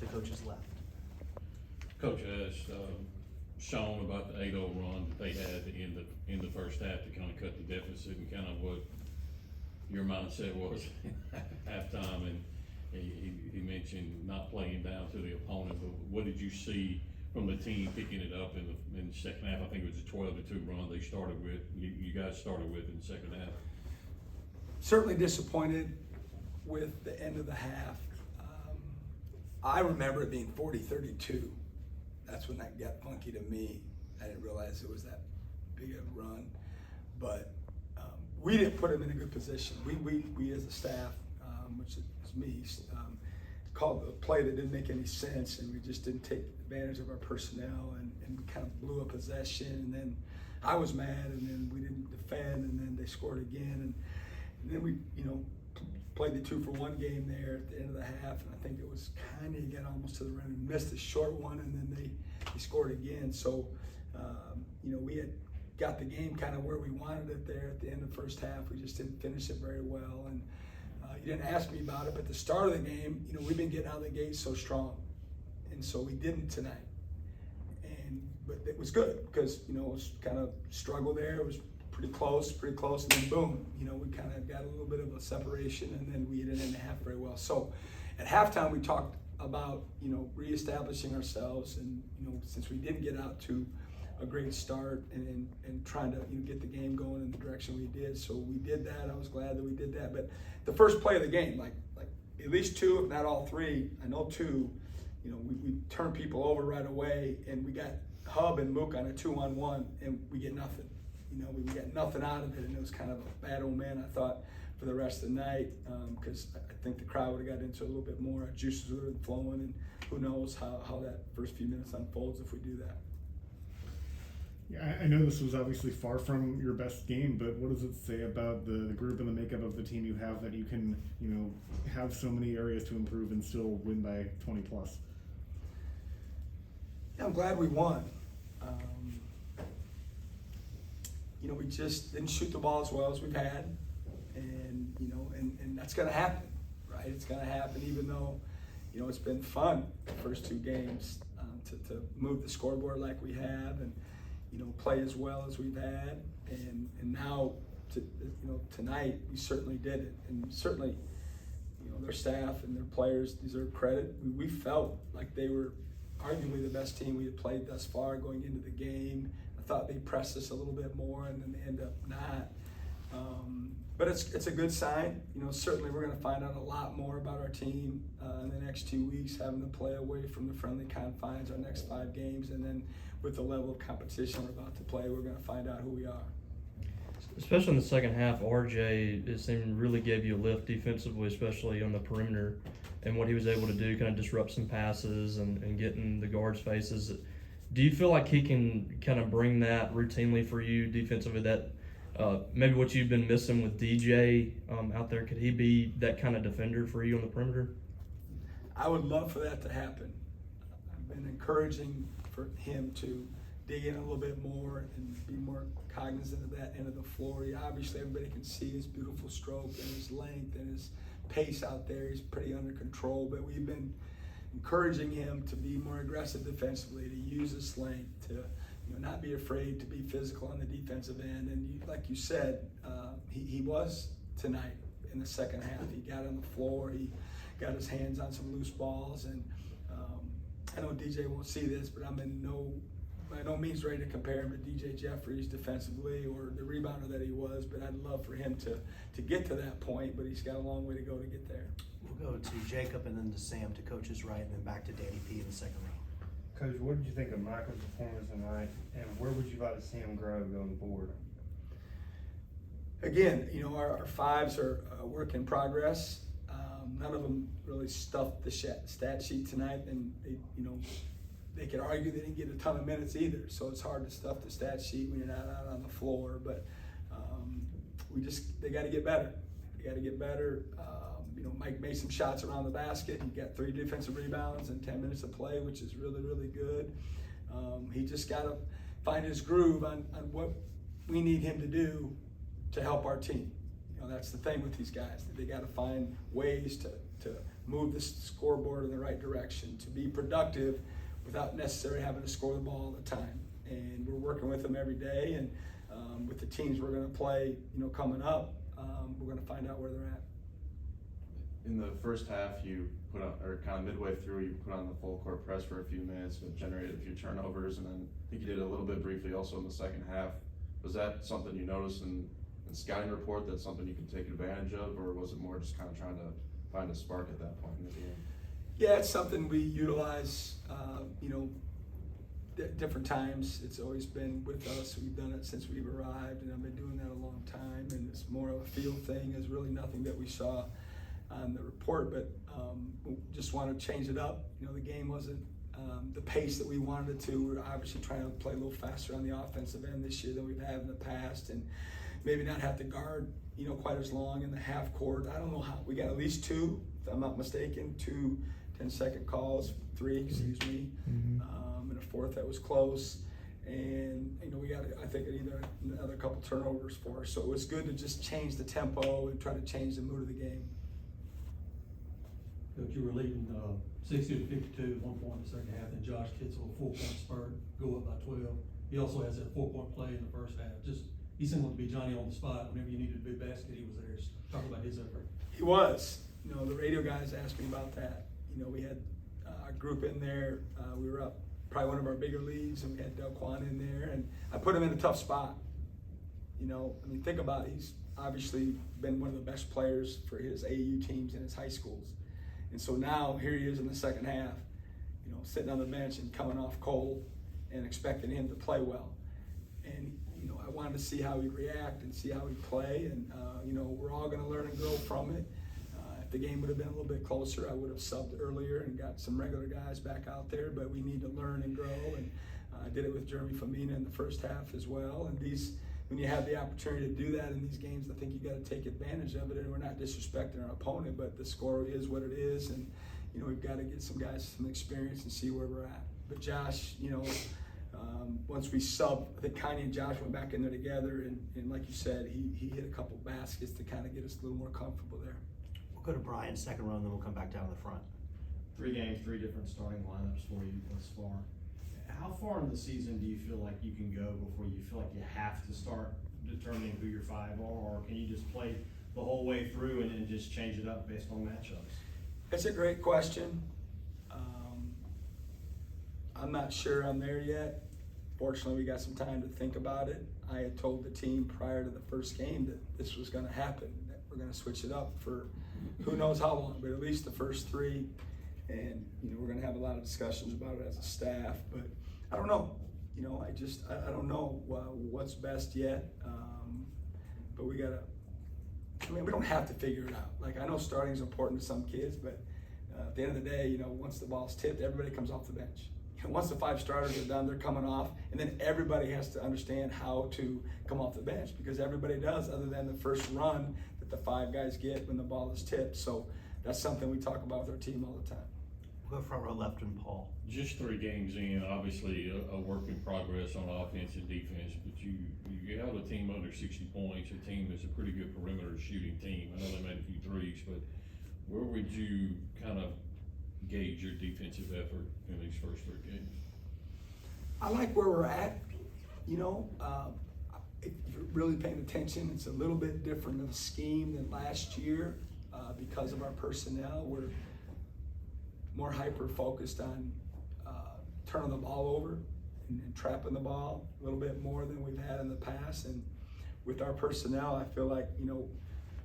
to coach's left. Coach asked Sean about the 8-0 run that they had in the first half to kind of cut the deficit, and kind of what your mindset was at halftime. And he mentioned not playing down to the opponent, but what did you see from the team picking it up in the second half? I think it was a 12-2 run they started with. You guys started with in the second half. Certainly disappointed with the end of the half. I remember it being 40-32. That's when that got funky to me. I didn't realize it was that big a run, but we didn't put him in a good position. We as a staff, which is me, called a play that didn't make any sense, and we just didn't take advantage of our personnel, and we kind of blew a possession, and then I was mad, and then we didn't defend, and then they scored again, and then we, played the 2-for-1 game there at the end of the half, and I think it was kind of get almost to the rim and missed a short one, and then they scored again. So, we had got the game kind of where we wanted it there at the end of the first half. We just didn't finish it very well, and you didn't ask me about it, but at the start of the game, we've been getting out of the gate so strong, and so we didn't tonight. But it was good because it was kind of struggle there. It was pretty close, and then boom, we kind of got a little bit of a separation, and then we didn't end the half very well. So at halftime, we talked about reestablishing ourselves, and since we didn't get out to a great start and trying to get the game going in the direction we did. So we did that. I was glad that we did that. But the first play of the game, like at least two, if not all three, I know two, we turned people over right away, and we got Hub and Mook on a 2-on-1, and we get nothing. We got nothing out of it, and it was kind of a bad omen, I thought, for the rest of the night, because I think the crowd would have got into it a little bit more. Our juices would have been flowing, and who knows how that first few minutes unfolds if we do that. Yeah, I know this was obviously far from your best game, but what does it say about the group and the makeup of the team you have that you can, have so many areas to improve and still win by 20 plus? Yeah, I'm glad we won. We just didn't shoot the ball as well as we've had, and and that's going to happen, right? It's going to happen, even though it's been fun the first two games to move the scoreboard like we have, and play as well as we've had, and now tonight we certainly did it, and certainly their staff and their players deserve credit. We felt like they were arguably the best team we had played thus far going into the game. I thought they pressed us a little bit more, and then they end up not. But it's a good sign. Certainly we're going to find out a lot more about our team in the next 2 weeks, having to play away from the friendly confines our next 5 games, and then with the level of competition we're about to play, we're going to find out who we are. Especially in the second half, RJ, it seemed, really gave you a lift defensively, especially on the perimeter, and what he was able to do, kind of disrupt some passes and get in the guards' faces. Do you feel like he can kind of bring that routinely for you defensively, that maybe what you've been missing with DJ out there? Could he be that kind of defender for you on the perimeter? I would love for that to happen. I've been encouraging for him to dig in a little bit more and be more cognizant of that end of the floor. Obviously, everybody can see his beautiful stroke and his length and his pace out there. He's pretty under control, but we've been encouraging him to be more aggressive defensively, to use his length, to not be afraid to be physical on the defensive end. And like you said, he was tonight in the second half. He got on the floor, he got his hands on some loose balls, and I know DJ won't see this, but I'm by no means ready to compare him to DJ Jeffries defensively or the rebounder that he was, but I'd love for him to get to that point, but he's got a long way to go to get there. We'll go to Jacob and then to Sam to coach's right, and then back to Danny P in the second row. Coach, what did you think of Michael's performance tonight, and where would you like to see him grow going forward? Again, our fives are a work in progress. None of them really stuffed the stat sheet tonight, and they could argue they didn't get a ton of minutes either. So it's hard to stuff the stat sheet when you're not out on the floor. But they got to get better. They got to get better. Mike made some shots around the basket. He got 3 defensive rebounds in 10 minutes of play, which is really, really good. He just got to find his groove on what we need him to do to help our team. that's the thing with these guys. They got to find ways to move the scoreboard in the right direction, to be productive without necessarily having to score the ball all the time. And we're working with them every day, and with the teams we're going to play, coming up, we're going to find out where they're at. In the first half, you put on, or kind of midway through, you put on the full court press for a few minutes, but generated a few turnovers, and then I think you did a little bit briefly also in the second half. Was that something you noticed in scouting report, that's something you can take advantage of, or was it more just kind of trying to find a spark at that point in the game? Yeah, it's something we utilize, different times. It's always been with us. We've done it since we've arrived, and I've been doing that a long time, and it's more of a field thing. There's really nothing that we saw on the report, but we just want to change it up. The game wasn't the pace that we wanted it to. We're obviously trying to play a little faster on the offensive end this year than we've had in the past, and maybe not have to guard, quite as long in the half court. I don't know how. We got at least two, if I'm not mistaken, 2 10-second calls, 3, excuse me, and a fourth that was close. And we got, I think, another couple turnovers for us. So it was good to just change the tempo and try to change the mood of the game. Coach, you were leading 60-52 at one point in the second half, and Josh Kitzel, a 4-point spurt, go up by 12. He also has that 4-point play in the first half. He seemed to be Johnny on the spot. Whenever you needed a big basket, he was there. Just talk about his effort. He was. The radio guys asked me about that. We had a group in there. We were up probably one of our bigger leads, and we had Delquan in there, and I put him in a tough spot. Think about it. He's obviously been one of the best players for his AAU teams in his high schools. And so now here he is in the second half, sitting on the bench and coming off cold and expecting him to play well. And, I wanted to see how he'd react and see how he'd play. And, we're all going to learn and grow from it. If the game would have been a little bit closer, I would have subbed earlier and got some regular guys back out there. But we need to learn and grow. And I did it with Jeremy Famina in the first half as well. And when you have the opportunity to do that in these games, I think you got to take advantage of it. And we're not disrespecting our opponent, but the score is what it is. And, we've got to get some guys some experience and see where we're at. But Josh, once we sub, I think Kanye and Josh went back in there together, and like you said, he hit a couple baskets to kind of get us a little more comfortable there. We'll go to Brian's second run, then we'll come back down to the front. 3 games, 3 different starting lineups for you thus far. How far in the season do you feel like you can go before you feel like you have to start determining who your 5 are, or can you just play the whole way through and then just change it up based on matchups? It's a great question. I'm not sure I'm there yet. Fortunately, we got some time to think about it. I had told the team prior to the first game that this was going to happen, that we're going to switch it up for who knows how long, but at least the first 3. And, we're going to have a lot of discussions about it as a staff, but I don't know. I don't know what's best yet. But we got to, we don't have to figure it out. Like, I know starting is important to some kids, but at the end of the day, once the ball's tipped, everybody comes off the bench. Once the 5 starters are done, they're coming off, and then everybody has to understand how to come off the bench, because everybody does, other than the first run that the 5 guys get when the ball is tipped. So that's something we talk about with our team all the time. We'll go front row left and Paul. Just 3 games in, obviously a work in progress on offense and defense, but you held a team under 60 points, a team that's a pretty good perimeter shooting team. I know they made a few threes, but where would you kind of gauge your defensive effort in these first 3 games? I like where we're at. If you're really paying attention, it's a little bit different of a scheme than last year because of our personnel. We're more hyper-focused on turning the ball over and trapping the ball a little bit more than we've had in the past. And with our personnel, I feel like,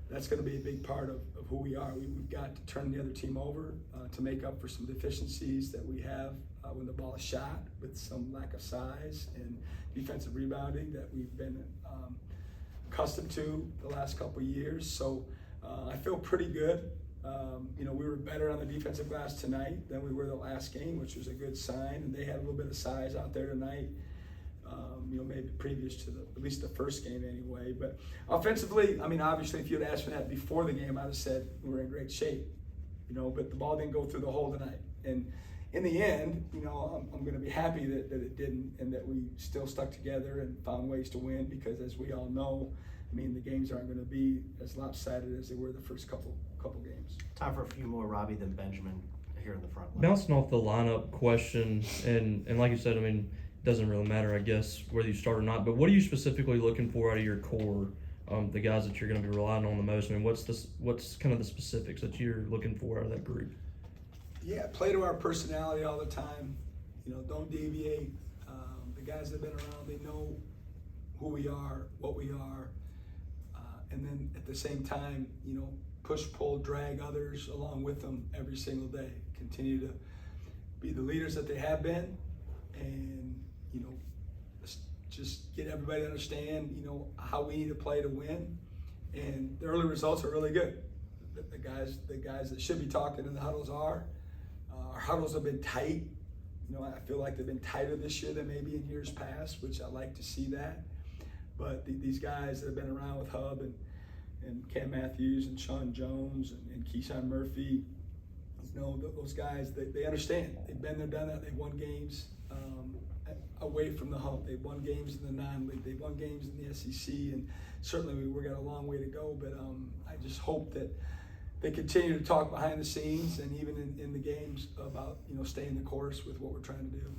that's going to be a big part of who we are. We've got to turn the other team over to make up for some deficiencies that we have when the ball is shot, with some lack of size and defensive rebounding that we've been accustomed to the last couple of years. So I feel pretty good. We were better on the defensive glass tonight than we were the last game, which was a good sign. And they had a little bit of size out there tonight. Maybe previous to at least the first game anyway. But offensively, obviously, if you had asked me that before the game, I'd have said we were in great shape. But the ball didn't go through the hole tonight. And in the end, I'm going to be happy that it didn't, and that we still stuck together and found ways to win, because as we all know, I mean, the games aren't gonna be as lopsided as they were the first couple games. Time for a few more, Robbie, than Benjamin here in the front line. Bouncing off the lineup question, and like you said, I mean, it doesn't really matter, I guess, whether you start or not, but what are you specifically looking for out of your core, the guys that you're going to be relying on the most? I mean, what's kind of the specifics that you're looking for out of that group? Yeah, play to our personality all the time. You know, don't deviate. The guys that have been around, they know who we are, what we are, and then at the same time, you know, push, pull, drag others along with them every single day. Continue to be the leaders that they have been, and you know, just get everybody to understand, you know, how we need to play to win. And the early results are really good. The guys that should be talking in the huddles are. Our huddles have been tight. You know, I feel like they've been tighter this year than maybe in years past, which I like to see that. But these guys that have been around with Hub and Cam Matthews and Sean Jones and Keyshawn Murphy, you know, those guys, they understand. They've been there, done that. They've won games away from the hump. They've won games in the non-league. They've won games in the SEC, and certainly we've got a long way to go. But I just hope that they continue to talk behind the scenes and even in the games about, you know, staying the course with what we're trying to do.